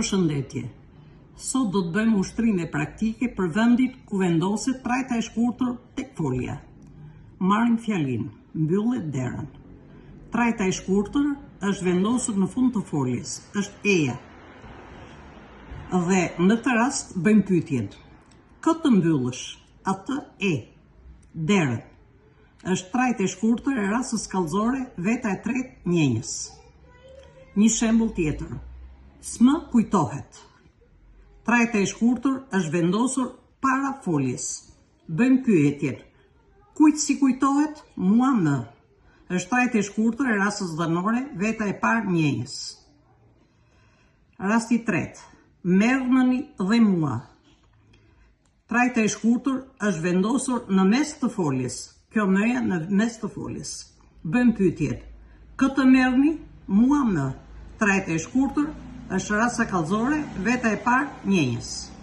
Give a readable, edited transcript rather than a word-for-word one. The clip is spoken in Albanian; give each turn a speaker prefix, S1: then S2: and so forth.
S1: Përshëndetje. Sot do të bëjmë ushtrime praktike për vendit ku vendoset trajta e shkurtër tek folja. Marrim fjalin, mbyllet derën. Trajta e shkurtër është vendosur në fund të foljes, është eja. Dhe në këtë rast bëjmë pyetjen. Këtë mbyllësh, atë e, derën. Është trajta e shkurtër e rastës kallëzore, veta e tretë njenjës. Një shembull tjetër. S'më kujtohet. Trajta e shkurtër është vendosur para foljes. Bëjmë pyetjen. Kujt si kujtohet? Mua më. Është trajta e shkurtër e rastës dhanore, veta e parë njenjës. Rasti i tretë. Merrni dhe mua. Trajta e shkurtër është vendosur në mes të foljes. Kjo mëja në mes të foljes. Bëjmë pyetjen. Këtë merrni? Mua më. Trajta e shkurtër është rasa kallëzore, veta e parë njenjës.